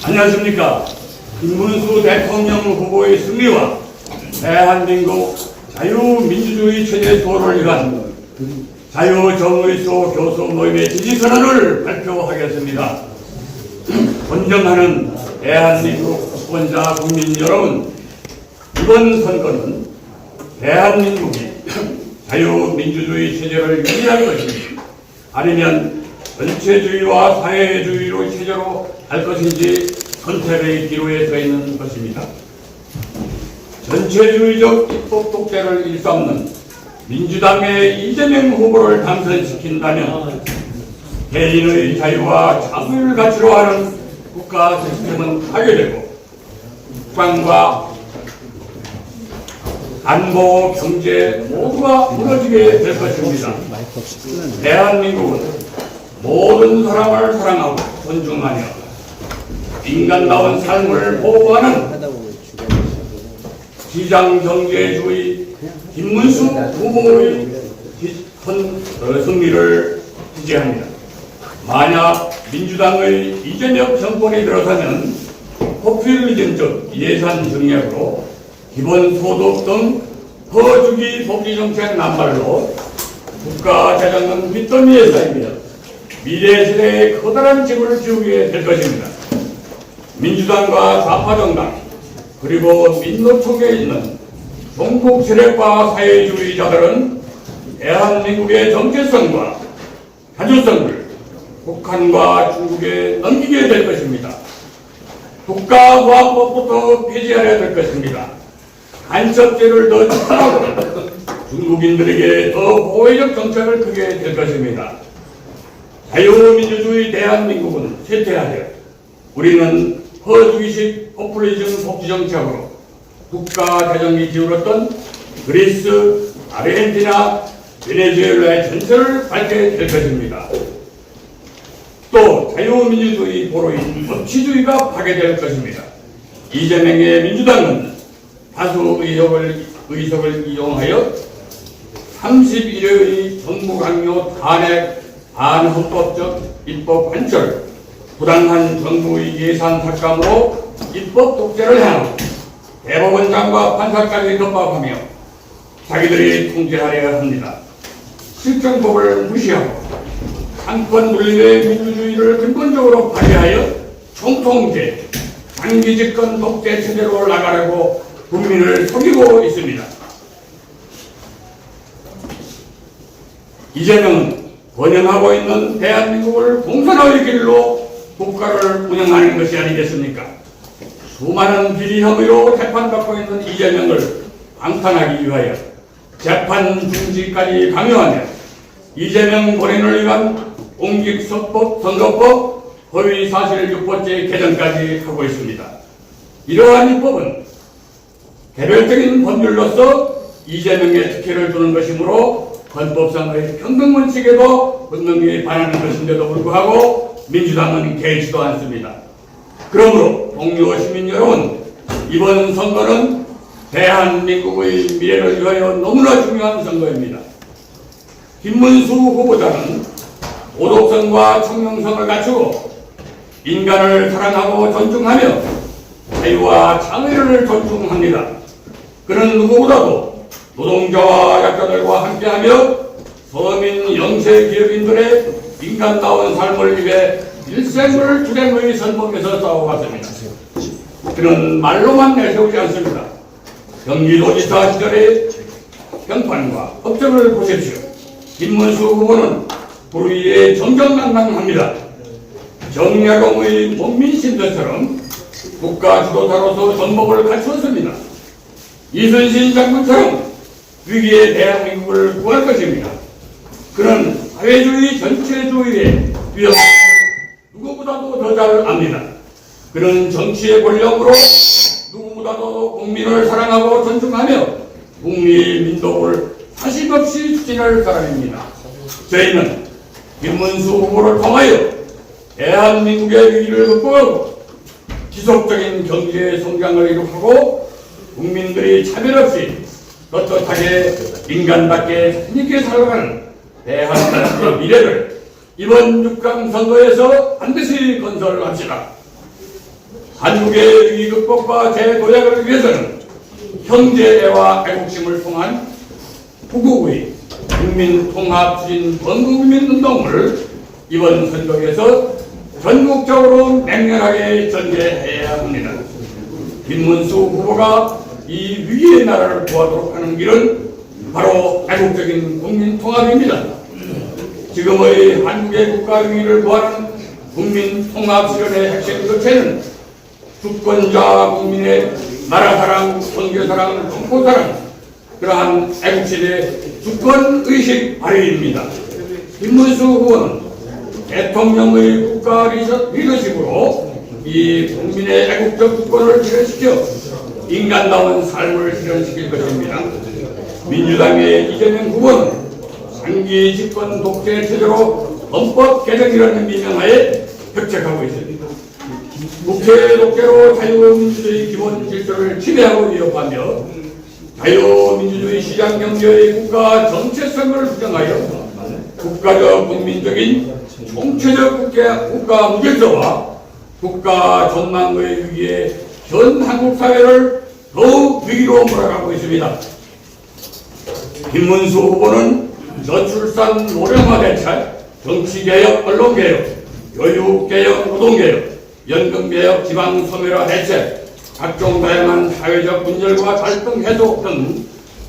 안녕하십니까. 김문수 대통령 후보의 승리와 대한민국 자유민주주의 체제 수호를 위한 자유정의소 교수 모임의 지지선언을 발표하겠습니다. 존경하는 대한민국 유권자 국민 여러분, 이번 선거는 대한민국이 자유민주주의 체제를 유지할 것인지 아니면 전체주의와 사회주의로 체제로 할 것인지 선택의 기로에 서 있는 것입니다. 전체주의적 입법 독재를 일삼는 민주당의 이재명 후보를 당선시킨다면 개인의 자유와 자유를 가치로 하는 국가 시스템은 파괴되고 국방과 안보, 경제 모두가 무너지게 될 것입니다. 대한민국은 모든 사람을 사랑하고 존중하며 인간다운 삶을 보호하는 시장경제주의 김문수 후보의 승리를 지지합니다. 만약 민주당의 이재명 정권이 들어서면 포퓰리즘적 예산 증액으로 기본소득 등 허주기 복지정책 남발로 국가 재정은 빚더미에 쌓이며 미래 세대에 커다란 짐을 지우게 될 것입니다. 민주당과 좌파정당 그리고 민노총에 있는 종북 세력과 사회주의자들은 대한민국의 정체성과 자주성을 북한과 중국에 넘기게 될 것입니다. 국가보안법부터 폐지하려 될 것입니다. 간첩죄를 더 추가하고 중국인들에게 더 호의적 정책을 크게 될 것입니다. 자유민주주의 대한민국은 쇠퇴하여 우리는 허주기식 포퓰리즘 복지정책으로 국가 재정이 기울었던 그리스, 아르헨티나, 베네수엘라의 전설을 밟게 될 것입니다. 또 자유민주주의 보로인 법치주의가 파괴될 것입니다. 이재명의 민주당은 다수 의석을 이용하여 31회의 정부 강요 탄핵 반헌법적 입법 관철 부당한 정부의 예산 삭감으로 입법 독재를 향하고 대법원장과 판사까지 협박하며 자기들이 통제하려 합니다. 실정법을 무시하고 상권 분립의 민주주의를 근본적으로 파괴하여 총통제, 장기 집권 독재 체제로 나가려고 국민을 속이고 있습니다. 이재명은 번영하고 있는 대한민국을 공산화의 길로 국가를 운영하는 것이 아니겠습니까? 수많은 비리 혐의로 재판받고 있는 이재명을 방탄하기 위하여 재판 중지까지 강요하며 이재명 본인을 위한 공직선거법, 허위사실 유포죄 개정까지 하고 있습니다. 이러한 입법은 개별적인 법률로서 이재명의 특혜를 주는 것이므로 헌법상의 평등원칙에도 분명히 반하는 것인데도 불구하고 민주당은 개의치도 않습니다. 그러므로 동료 시민 여러분, 이번 선거는 대한민국의 미래를 위하여 너무나 중요한 선거입니다. 김문수 후보자는 도덕성과 청명성을 갖추고 인간을 사랑하고 존중하며 자유와 창의를 존중합니다. 그는 누구보다도 노동자와 약자들과 함께하며 서민 영세 기업인들의 인간다운 삶을 위해 일생을 투쟁의 선봉에서 싸워왔습니다. 그는 말로만 내세우지 않습니다. 경기도지사 시절의 평판과 업적을 보십시오. 김문수 후보는 불의에 정정당당합니다. 정약용의 목민신들처럼 국가 지도자로서 전복을 갖추었습니다. 이순신 장군처럼 위기의 대한민국을 구할 것입니다. 그는 사회주의 전체주의의 위협 누구보다도 더 잘 압니다. 그는 정치의 권력으로 누구보다도 국민을 사랑하고 존중하며 국리 민족을 사심 없이 추진할 사람입니다. 저희는 김문수 후보를 통하여 대한민국의 위기를 극복하고 지속적인 경제 성장을 이룩하고 국민들이 차별 없이 떳떳하게 인간답게 힘있게 살아가는 대한민국의 미래를 이번 6강 선거에서 반드시 건설합시다. 한국의 위기 극복과 재도약을 위해서는 형제애와 애국심을 통한 구국의 국민통합추진 범국민운동을 이번 선거에서 전국적으로 맹렬하게 전개해야 합니다. 김문수 후보가 이 위기의 나라를 구하도록 하는 길은 바로 애국적인 국민통합입니다. 지금의 한국의 국가 위기를 구하는 국민통합실현의 핵심 주체는 주권자 국민의 나라사랑, 선교사랑, 동포사랑, 그러한 애국심의 주권의식 발휘입니다. 김문수 후보는 대통령의 국가 리더십으로 이 국민의 애국적 주권을 실현시켜 인간다운 삶을 실현시킬 것입니다. 민주당의 이재명 후보는 장기 집권 독재 체제로 헌법 개정이라는 미명하에 벽책하고 있습니다. 국회 독재로 자유민주주의 기본 질서를 침해하고 위협하며 자유민주주의 시장 경제의 국가 정체성을 부정하여 국가적 국민적인 총체적 국가 무질서와 국가 전망의 위기에 현 한국 사회를 더욱 위기로 몰아가고 있습니다. 김문수 후보는 저출산 노령화 대책, 정치개혁, 언론개혁, 교육개혁, 노동개혁, 연금개혁, 지방소멸화 대책, 각종 다양한 사회적 분열과 갈등 해소 등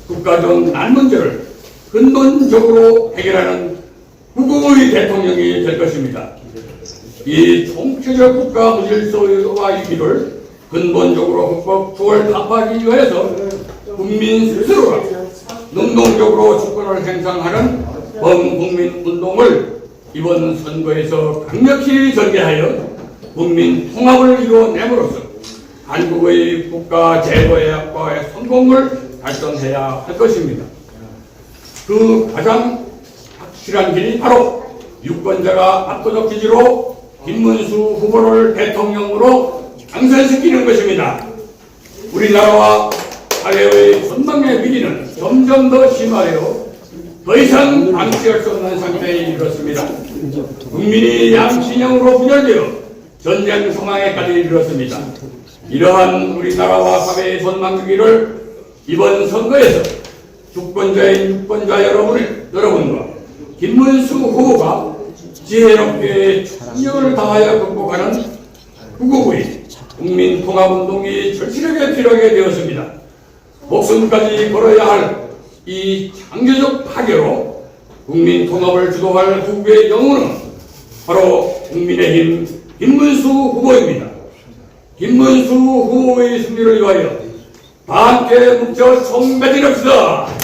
국가적 난문제를 근본적으로 해결하는 후보의 대통령이 될 것입니다. 이 총체적 국가 무질서와 위기를 근본적으로 극복, 추월, 타파하기 위해서 국민 스스로가 능동적으로 주권을 행사하는 범국민 운동을 이번 선거에서 강력히 전개하여 국민 통합을 이뤄냄으로써 한국의 국가 재도약과의 성공을 달성해야 할 것입니다. 그 가장 확실한 길이 바로 유권자가 압도적 지지로 김문수 후보를 대통령으로 당선시키는 것입니다. 우리나라와 사회의 전망의 위기는 점점 더 심화되어 더 이상 방치할 수 없는 상태에 이르렀습니다. 국민이 양진영으로 분열되어 전쟁 상황에까지 이르렀습니다. 이러한 우리나라와 사회의 전망 위기를 이번 선거에서 주권자인 유권자 여러분과 김문수 후보가 지혜롭게 총력을 다하여 극복하는 구국의 국민통합운동이 절실하게 필요하게 되었습니다. 목숨까지 걸어야 할 이 창조적 파괴로 국민통합을 주도할 후보의 영혼은 바로 국민의힘 김문수 후보입니다. 김문수 후보의 승리를 위하여 다 함께 뭉쳐 총매진합시다.